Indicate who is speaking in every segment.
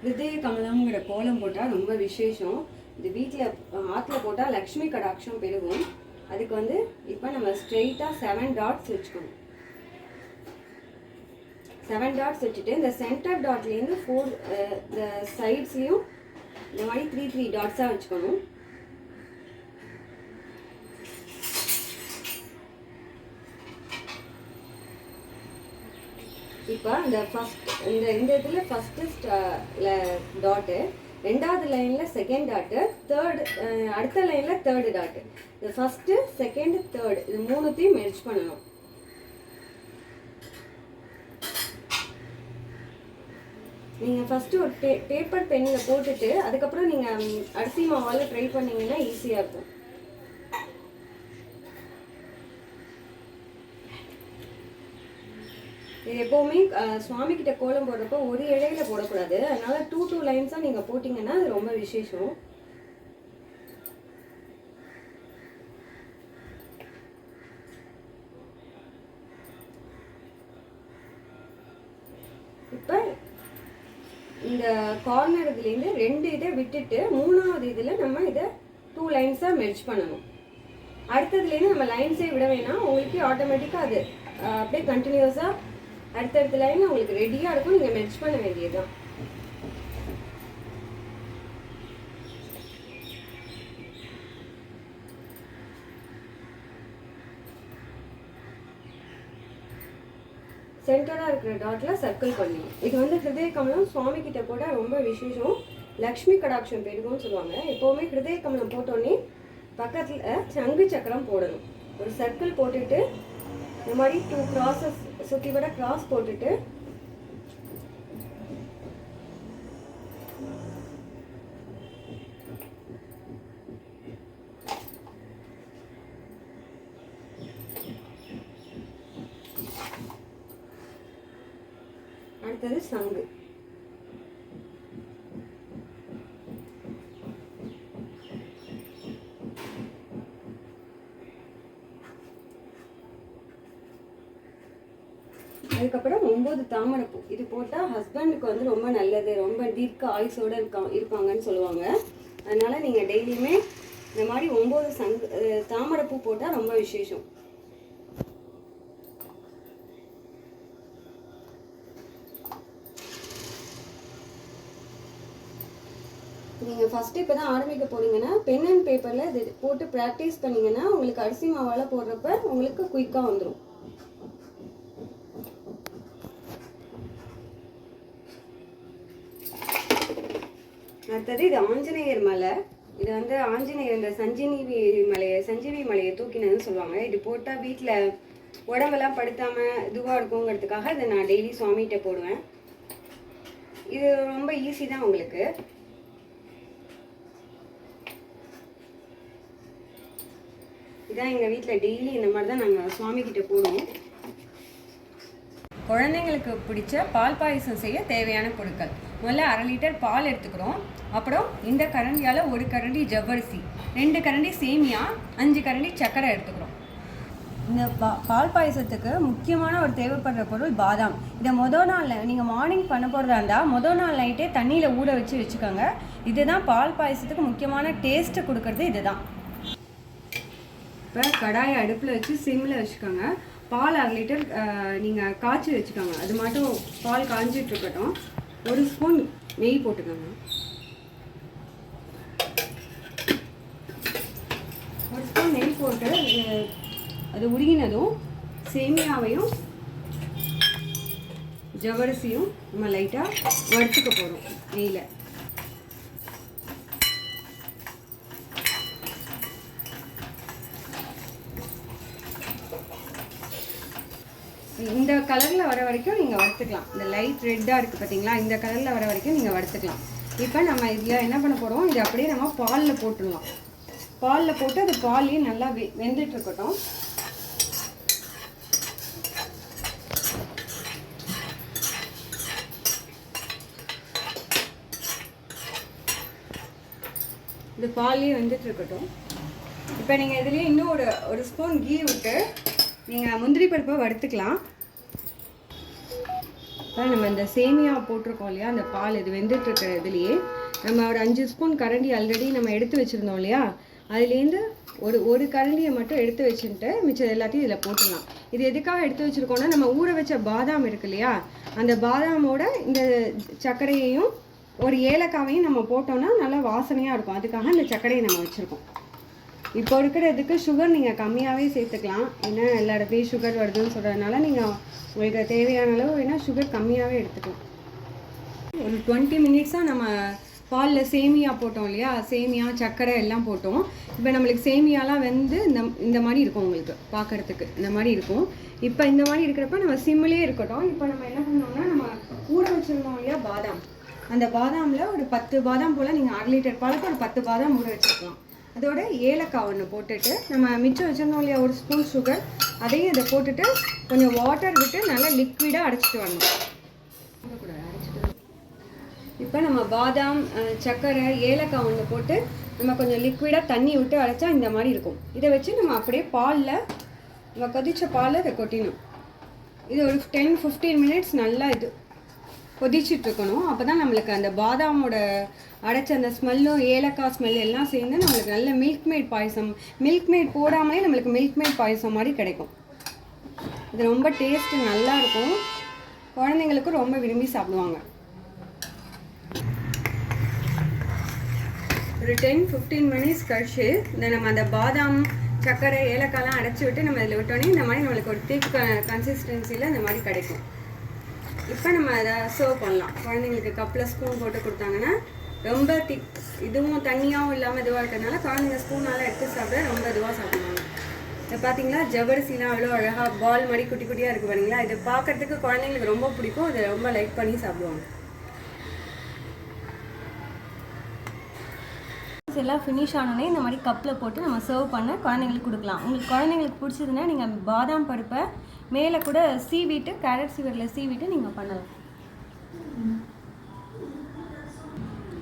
Speaker 1: ஹிருதய கமலம்ங்கிற கோலம் போட்டால் ரொம்ப விசேஷம். இது வீட்டில் ஆற்றுல போட்டால் லக்ஷ்மி கடாட்சம் பெருகும். அதுக்கு வந்து இப்போ நம்ம ஸ்ட்ரெயிட்டாக 7 டாட்ஸ் வச்சுக்கணும். 7 டாட்ஸ் வச்சுட்டு இந்த சென்டர் டாட்லேருந்து 4 இந்த சைட்ஸ்லேயும் இந்த மாதிரி 3 டாட்ஸாக வச்சுக்கணும். இப்போ இந்த இந்த இதில் ஃபஸ்ட்டு டாட்டு, ரெண்டாவது லைனில் செகண்ட் டாட்டு, அடுத்த லைனில் தேர்டு டாட்டு. இந்த ஃபஸ்ட்டு செகண்ட் தேர்டு இது மூணுத்தையும் மெர்ஜ் பண்ணணும். நீங்கள் ஃபஸ்ட்டு ஒரு பேப்பர் பென்னில் போட்டுட்டு அதுக்கப்புறம் நீங்கள் அரிசி மாவால் ட்ரை பண்ணிங்கன்னா ஈஸியாக இருக்கும். இது எப்போவுமே சுவாமிக்கிட்ட கோலம் போடுறப்போ ஒரு இடையில போடக்கூடாது. அதனால 2 லைன்ஸாக நீங்கள் போட்டிங்கன்னா அது ரொம்ப விசேஷம். இப்போ இந்த கார்னர் இதுலேருந்து 2 இதை விட்டுட்டு 3வது இதில் நம்ம இதை 2 லைன்ஸாக மெர்ஜ் பண்ணணும். அடுத்ததுலேருந்து நம்ம லைன்ஸே விட வேணாம். உங்களுக்கு ஆட்டோமேட்டிக்காக அது அப்படியே கண்டினியூஸாக அடுத்தடுத்த லைன் உங்களுக்கு ரெடியாக இருக்கும். நீங்கள் மெர்ஜ் பண்ண வேண்டியதுதான். சென்டராக இருக்கிற டாட்டில் சர்க்கிள் பண்ணணும். இது வந்து ஹிருதய கமலம் சுவாமி கிட்ட போட ரொம்ப விசேஷம். லக்ஷ்மி கடாட்சம் பெருகும்னு சொல்லுவாங்க. எப்போவுமே ஹிருதய கமலம் போட்டோன்னே பக்கத்தில் சங்கு சக்கரம் போடணும். ஒரு சர்க்கிள் போட்டுட்டு இந்த மாதிரி 2 கிராஸஸ் சுற்றி விட கிராஸ் போட்டுட்டு அடுத்தது சங்கு. அதுக்கப்புறம் 9 தாமரைப்பூ. இது போட்டால் ஹஸ்பண்டுக்கு வந்து ரொம்ப நல்லது, ரொம்ப தீர்க்க ஆயுசோடு இருப்பாங்கன்னு சொல்லுவாங்க. அதனால நீங்கள் டெய்லியுமே இந்த மாதிரி 9 தாமரைப்பூ போட்டால் ரொம்ப விசேஷம். நீங்கள் ஃபஸ்ட்டு இப்போ தான் ஆரம்பிக்க போறீங்கன்னா பென் அண்ட் பேப்பரில் இது போட்டு ப்ராக்டிஸ் பண்ணிங்கன்னா உங்களுக்கு அரிசி மாவால் போடுறப்ப உங்களுக்கு குயிக்காக வந்துடும். அடுத்தது இது ஆஞ்சநேயர் மலை. இது வந்து ஆஞ்சநேயர் இந்த சஞ்சீவி மலையை தூக்கினதுன்னு சொல்லுவாங்க. இது போட்டால் வீட்டில் உடம்பெல்லாம் படுத்தாமல் இதுவாக இருக்குங்கிறதுக்காக இதை நான் டெய்லி சுவாமிகிட்ட போடுவேன். இது ரொம்ப ஈஸி தான் உங்களுக்கு. இதான் எங்கள் வீட்டில் டெய்லி இந்த மாதிரி தான் நாங்கள் சுவாமிகிட்ட போடுவோம். குழந்தைங்களுக்கு பிடிச்ச பால் பாயசம் செய்ய தேவையான பொருட்கள்: முதல்ல 1/2 லிட்டர் பால் எடுத்துக்கிறோம். அப்புறம் இந்த கரண்டியால் 1 கரண்டி ஜவ்வரிசி, 2 கரண்டி சேமியா, 5 கரண்டி சர்க்கரை எடுத்துக்கிறோம். இந்த பால் பாயசத்துக்கு முக்கியமான ஒரு தேவைப்படுற பொருள் பாதாம். இதை மொதல் நாள் நீங்கள் மார்னிங் பண்ண போகிறதா இருந்தால் மொதல் நாள் நைட்டே தண்ணியில் ஊற வச்சுக்கோங்க. இதுதான் பால் பாயசத்துக்கு முக்கியமான டேஸ்ட்டு கொடுக்கறது. இதுதான். இப்போ கடாயை அடுப்பில் வச்சு சிம்மில் வச்சுக்கோங்க. பால் 1/2 லிட்டர் நீங்கள் காய்ச்சி வச்சுக்கோங்க. அது மட்டும் பால் காய்ஞ்சிட்டு இருக்கட்டும். 1 ஸ்பூன் நெய் போட்டுக்கோங்க. 1 ஸ்பூன் நெய் போட்டு அது உருகினதும் சேமியாவையும் ஜவ்வரிசியும் நம்ம லைட்டாக வறுத்துக்க போகிறோம் நெய்யில். இந்த கலரில் வர வரைக்கும் நீங்கள் வறுத்துக்கலாம். இந்த லைட் ரெட்டாக இருக்குது பார்த்தீங்களா, இந்த கலரில் வர வரைக்கும் நீங்கள் வறுத்துக்கலாம். இப்போ நம்ம இதில் என்ன பண்ண போகிறோம், இது அப்படியே நம்ம பாலில் போட்டுடலாம். பாலில் போட்டு அது பாலையும் நல்லா வெந்துட்டுருக்கட்டும். இது பாலையும் வெந்துட்டுருக்கட்டும். இப்போ நீங்கள் இதுலேயே இன்னும் ஒரு ஸ்பூன் கீ விட்டு நீங்கள் முந்திரி பருப்பை வறுத்துக்கலாம். நம்ம இந்த சேமியா போட்டிருக்கோம் இல்லையா, அந்த பால் இது வெந்துட்டுருக்கிற இதுலேயே நம்ம ஒரு 5 ஸ்பூன் கரண்டி ஆல்ரெடி நம்ம எடுத்து வச்சுருந்தோம் இல்லையா, அதுலேருந்து ஒரு கரண்டியை மட்டும் எடுத்து வச்சுட்டு மிச்சம் எல்லாத்தையும் இதில் போட்டுடலாம். இது எதுக்காக எடுத்து வச்சுருக்கோன்னா, நம்ம ஊற வச்ச பாதாம் இருக்கு இல்லையா, அந்த பாதாமோட இந்த சர்க்கரையையும் ஒரு ஏலக்காவையும் நம்ம போட்டோம்னா நல்லா வாசனையாக இருக்கும். அதுக்காக இந்த சர்க்கரையை நம்ம வச்சுருக்கோம். இப்போ இருக்கிறதுக்கு சுகர் நீங்கள் கம்மியாகவே சேர்த்துக்கலாம். ஏன்னா எல்லா இடத்துலையும் சுகர் வருதுன்னு சொல்கிறதுனால நீங்கள் உங்களுக்கு தேவையான அளவு வேணால் சுகர் கம்மியாகவே எடுத்துக்கலாம். ஒரு 20 மினிட்ஸாக நம்ம பாலில் சேமியா போட்டோம் இல்லையா, சேமியா சர்க்கரை எல்லாம் போட்டோம். இப்போ நம்மளுக்கு சேமியாலாம் வந்து இந்த மாதிரி இருக்கும், உங்களுக்கு பார்க்குறதுக்கு இந்த மாதிரி இருக்கும். இப்போ இந்த மாதிரி இருக்கிறப்ப நம்ம சிம்மிலே இருக்கட்டும். இப்போ நம்ம என்ன பண்ணோம்னா, நம்ம ஊற வச்சுருந்தோம் இல்லையா பாதாம், அந்த பாதாமில் ஒரு 10 பாதாம் போல் நீங்கள் 1/2 லிட்டர் பாலுக்கு ஒரு 10 பாதாம் ஊற வச்சுருக்கலாம். அதோட ஏலக்காய் ஒன்று போட்டுட்டு நம்ம மிச்சம் வச்சுருந்தோம் இல்லையா 1 ஸ்பூன் சுகர், அதையும் இதை போட்டுட்டு கொஞ்சம் வாட்டர் விட்டு நல்லா லிக்விடாக அடைச்சிட்டு வரணும். இப்போ நம்ம பாதாம் சர்க்கரை ஏலக்காய் ஒன்று போட்டு நம்ம கொஞ்சம் லிக்விடாக தண்ணி விட்டு அடைச்சா இந்த மாதிரி இருக்கும். இதை வச்சு நம்ம அப்படியே பாலில் நம்ம கொதித்த பாலில் இதை கொட்டிடணும். இது ஒரு 10-15 மினிட்ஸ் நல்லா இது கொதிச்சிட்ருக்கணும். அப்போ தான் நம்மளுக்கு அந்த பாதாமோட அடைச்ச அந்த ஸ்மெல்லும் ஏலக்காய் ஸ்மெல் எல்லாம் சேர்ந்து நம்மளுக்கு நல்ல மில்க் மேட் பாயசம், மில்க் மேட் போடாமலே நம்மளுக்கு மில்க் மேட் பாயசம் மாதிரி கிடைக்கும். இது ரொம்ப டேஸ்ட்டு நல்லாயிருக்கும், குழந்தைங்களுக்கும் ரொம்ப விரும்பி சாப்பிடுவாங்க. ஒரு 10-15 மினிட்ஸ் கழிச்சு நம்ம அந்த பாதாம் சர்க்கரை ஏலக்காய்லாம் அடைச்சி விட்டு நம்ம இதில் விட்டோன்னே இந்த மாதிரி நம்மளுக்கு ஒரு திக் கன்சிஸ்டன்சியில் இந்த மாதிரி கிடைக்கும். இப்போ நம்ம அதை சர்வ் பண்ணலாம். குழந்தைங்களுக்கு கப்பில் ஸ்பூன் போட்டு கொடுத்தாங்கன்னா ரொம்ப திக், இதுவும் தண்ணியாகவும் இல்லாமல் இதுவாக இருக்கிறதுனால குழந்தைங்க ஸ்பூனால் எடுத்து சாப்பிட ரொம்ப இதுவாக சாப்பிடுவாங்க. இதை பார்த்தீங்களா, ஜவ்வரிசிலாம் அவ்வளோ அழகாக பால் மாதிரி குட்டி குட்டியாக இருக்குது பாருங்களா. இது பார்க்குறதுக்கு குழந்தைங்களுக்கு ரொம்ப பிடிக்கும், இதை ரொம்ப லைக் பண்ணி சாப்பிடுவாங்க. எல்லாம் ஃபினிஷ் ஆனோடனே இந்த மாதிரி கப்பில் போட்டு நம்ம சர்வ் பண்ண குழந்தைங்களுக்கு கொடுக்கலாம். உங்களுக்கு குழந்தைங்களுக்கு பிடிச்சதுன்னா நீங்கள் பாதாம் பருப்பை மேலே கூட சீவிட்டு, கேரட் சீவரில் சீவிட்டு நீங்கள் பண்ணலாம்.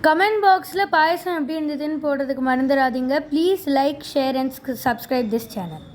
Speaker 2: கமெண்ட் பாக்ஸில் பாயசம் எப்படி இருந்ததுன்னு போடுறதுக்கு மறந்துடாதீங்க. Please like, share and subscribe this channel.